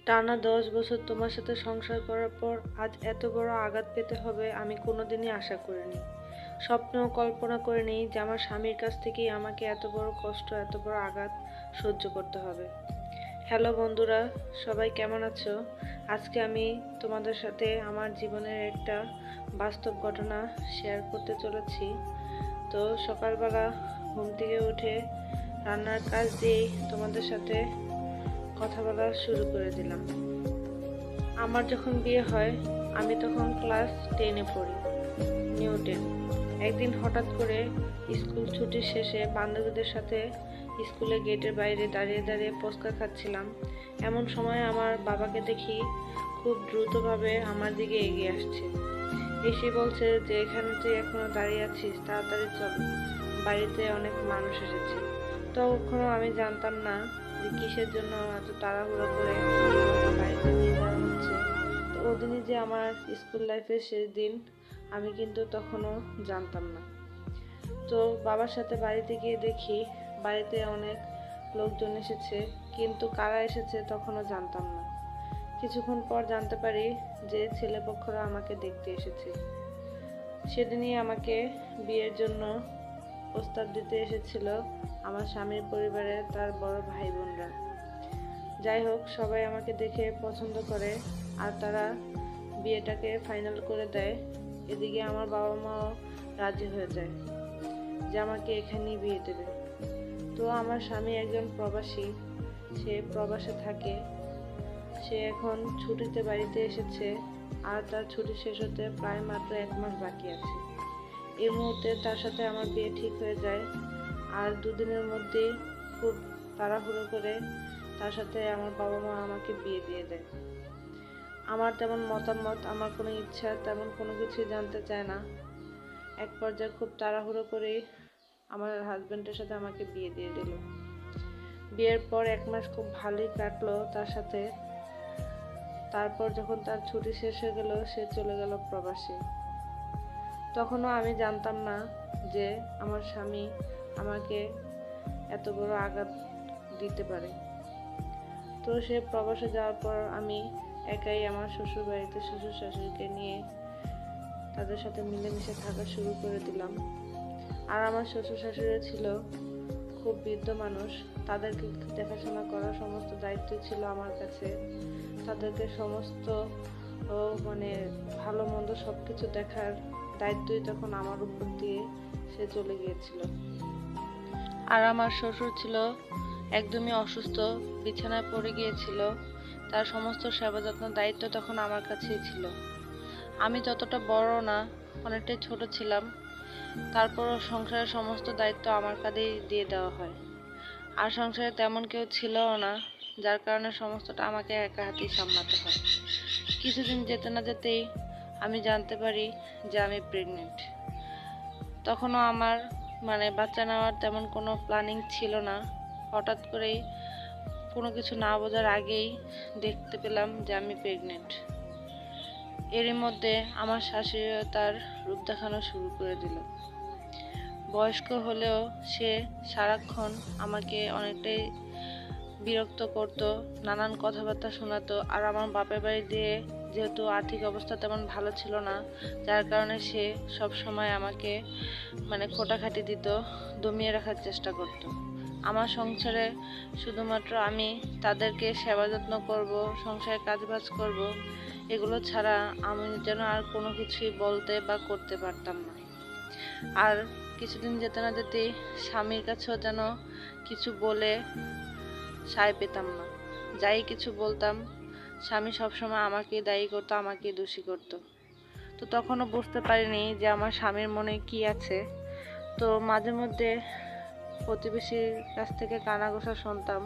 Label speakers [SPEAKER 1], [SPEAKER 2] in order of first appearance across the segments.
[SPEAKER 1] টানা 10 বছর তোমার সাথে সংসার করার পর আজ এত বড় আঘাত পেতে হবে আমি কোনোদিনই আশা করিনি। স্বপ্নেও কল্পনা করিনি যে আমার স্বামীর কাছ থেকেই আমাকে এত বড় কষ্ট, এত বড় আঘাত সহ্য করতে হবে। হ্যালো বন্ধুরা, সবাই কেমন আছো? আজকে আমি তোমাদের সাথে আমার জীবনের একটা বাস্তব ঘটনা শেয়ার করতে চলেছি। তো সকালবেলা ঘুম থেকে উঠে রান্নার কাজ দিয়েই তোমাদের সাথে কথা বলা শুরু করে দিলাম। আমার যখন বিয়ে হয় আমি তখন ক্লাস 10-এ পড়ি, নিউ 10। একদিন হঠাৎ করে স্কুল ছুটির শেষে বান্ধবীদের সাথে স্কুলের গেটের বাইরে দাঁড়িয়ে দাঁড়িয়ে ফুচকা খাচ্ছিলাম। এমন সময় আমার বাবাকে দেখি খুব দ্রুতভাবে আমার দিকে এগিয়ে আসছে। এসে বলছে যে এখানে তুই এখনো দাঁড়িয়ে আছিস, তাড়াতাড়ি চল, বাড়িতে অনেক মানুষ এসেছে। তখনও আমি জানতাম না যে কিসের জন্য এত তাড়াহুড়ো করে আমাকে বাড়িতে নিয়ে যাওয়া হচ্ছে। তো ওদিনই যে আমার স্কুল লাইফের শেষ দিন, আমি কিন্তু তখনও জানতাম না। তো বাবার সাথে বাড়িতে গিয়ে দেখি বাড়িতে অনেক লোকজন এসেছে, কিন্তু কারা এসেছে তখনও জানতাম না। কিছুক্ষণ পর জানতে পারি যে ছেলেপক্ষরা আমাকে দেখতে এসেছে। সেদিনই আমাকে বিয়ের জন্য প্রস্তাব দিতে এসেছিল আমার স্বামীর পরিবারের তার বড় ভাই বোনরা। যাই হোক, সবাই আমাকে দেখে পছন্দ করে আর তারা বিয়েটাকে ফাইনাল করে দেয়। এদিকে আমার বাবা মাও রাজি হয়ে যায় যে আমাকে এখানেই বিয়ে দেবে। তো আমার স্বামী একজন প্রবাসী, সে প্রবাসে থাকে। সে এখন ছুটিতে বাড়িতে এসেছে আর তার ছুটি শেষ হতে প্রায় মাত্র 1 মাস বাকি আছে। এই মুহূর্তে তার সাথে আমার বিয়ে ঠিক হয়ে যায় আর দুদিনের মধ্যেই খুব তাড়াহুড়ো করে তার সাথে আমার বাবা মা আমাকে বিয়ে দিয়ে দেয়। আমার তেমন মতামত, আমার কোনো ইচ্ছা, তেমন কোনো কিছুই জানতে চায় না। এক পর্যায়ে খুব তাড়াহুড়ো করে আমার হাজবেন্ডের সাথে আমাকে বিয়ে দিয়ে দিল। বিয়ের পর 1 মাস খুব ভালোই কাটলো তার সাথে। তারপর যখন তার ছুটি শেষ হয়ে গেল, সে চলে গেল প্রবাসে। তখনও আমি জানতাম না যে আমার স্বামী আমাকে এত বড় আঘাত দিতে পারে। তো সে প্রবাসে যাওয়ার পর আমি একাই আমার শ্বশুর বাড়িতে শ্বশুর শাশুড়িকে নিয়ে তাদের সাথে মিলেমিশে থাকা শুরু করে দিলাম। আর আমার শ্বশুর শাশুড়ি ছিল খুব বৃদ্ধ মানুষ, তাদেরকে দেখাশোনা করার সমস্ত দায়িত্বই ছিল আমার কাছে। তাদেরকে সমস্ত মানে ভালো মন্দ সব কিছু দেখার দায়িত্বই তখন আমার উপর দিয়ে সে চলে গিয়েছিল। আর আমার শ্বশুর ছিল একদমই অসুস্থ, বিছানায় পড়ে গিয়েছিল। তার সমস্ত সেবা যত্ন দায়িত্ব তখন আমার কাছেই ছিল। আমি ততটা বড় না, অনেকটাই ছোট ছিলাম। তারপরও সংসারের সমস্ত দায়িত্ব আমার কাঁধেই দিয়ে দেওয়া হয়। আর সংসারে তেমন কেউ ছিলও না, যার কারণে সমস্তটা আমাকে একা হাতেই সামলাতে হয়। কিছুদিন যেতে না যেতেই আমি জানতে পারি যে আমি প্রেগনেন্ট। তখনও আমার বাচ্চা নেওয়ার তেমন কোনো প্ল্যানিং ছিল না। হঠাৎ করেই কোনো কিছু না বোঝার আগেই দেখতে পেলাম যে আমি প্রেগনেন্ট। এরই মধ্যে আমার শাশুড়িও তার রূপ দেখানো শুরু করে দিল। বয়স্ক হলেও সে সারাক্ষণ আমাকে অনেকটাই বিরক্ত করতো, নানান কথাবার্তা শোনাতো। আর আমার বাপের বাড়ি দিয়ে যেহেতু আর্থিক অবস্থা তেমন ভালো ছিল না, যার কারণে সে সব সময় আমাকে খোঁটাখাটি দিত, দমিয়ে রাখার চেষ্টা করত। আমার সংসারে শুধুমাত্র আমি তাদেরকে সেবা যত্ন করব, সংসারে কাজবাজ করব, এগুলো ছাড়া আমি যেন আর কোনো কিছুই বলতে বা করতে পারতাম না। আর কিছুদিন যেতে না যেতেই স্বামীর কাছেও যেন কিছু বলে সায় পেতাম না। যাই কিছু বলতাম, স্বামী সবসময় আমাকেই দায়ী করতো, আমাকেই দোষী করতো। তো তখনও বুঝতে পারিনি যে আমার স্বামীর মনে কি আছে। তো মাঝে মধ্যে প্রতিবেশীর কাছ থেকে কানাঘোষা শুনতাম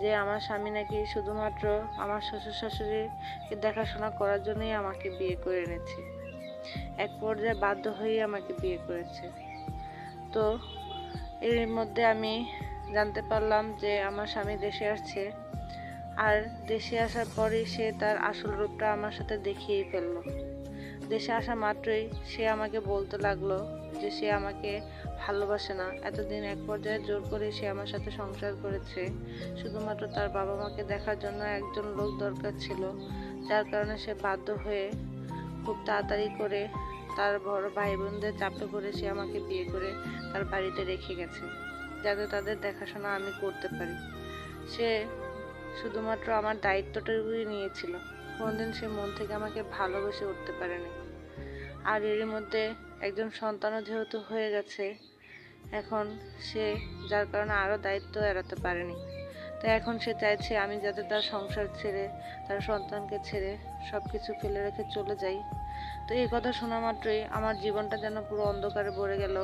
[SPEAKER 1] যে আমার স্বামী নাকি শুধুমাত্র আমার শ্বশুর শাশুড়িকে দেখাশোনা করার জন্যই আমাকে বিয়ে করে এনেছে। এক পর্যায়ে বাধ্য হয়েই আমাকে বিয়ে করেছে। তো এর মধ্যে আমি জানতে পারলাম যে আমার স্বামী দেশে আসছে। আর দেশে আসার পরেই সে তার আসল রূপটা আমার সাথে দেখিয়েই ফেললো। দেশে আসা মাত্রই সে আমাকে বলতে লাগলো যে সে আমাকে ভালোবাসে না। এতদিন এক পর্যায়ে জোর করে সে আমার সাথে সংসার করেছে, শুধুমাত্র তার বাবা মাকে দেখার জন্য একজন লোক দরকার ছিল, যার কারণে সে বাধ্য হয়ে খুব তাড়াতাড়ি করে তার বড় ভাই বোনদের চাপে পড়ে সে আমাকে বিয়ে করে তার বাড়িতে রেখে গেছে, যাতে তাদের দেখাশোনা আমি করতে পারি। সে শুধুমাত্র আমার দায়িত্বটুকুই নিয়েছিল, কোনোদিন সে মন থেকে আমাকে ভালোবেসে উঠতে পারেনি। আর এরই মধ্যে একজন সন্তানও যেহেতু হয়ে গেছে, এখন সে যার কারণে আরও দায়িত্ব এড়াতে পারেনি। তাই এখন সে চাইছে আমি যাতে তার সংসার ছেড়ে, তার সন্তানকে ছেড়ে সব কিছু ফেলে রেখে চলে যাই। তো এই কথা শোনা মাত্রই আমার জীবনটা যেন পুরো অন্ধকারে ভরে গেল।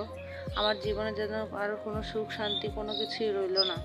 [SPEAKER 1] আমার জীবনে যেন আর কোনো সুখ শান্তি কোনো কিছুই রইল না।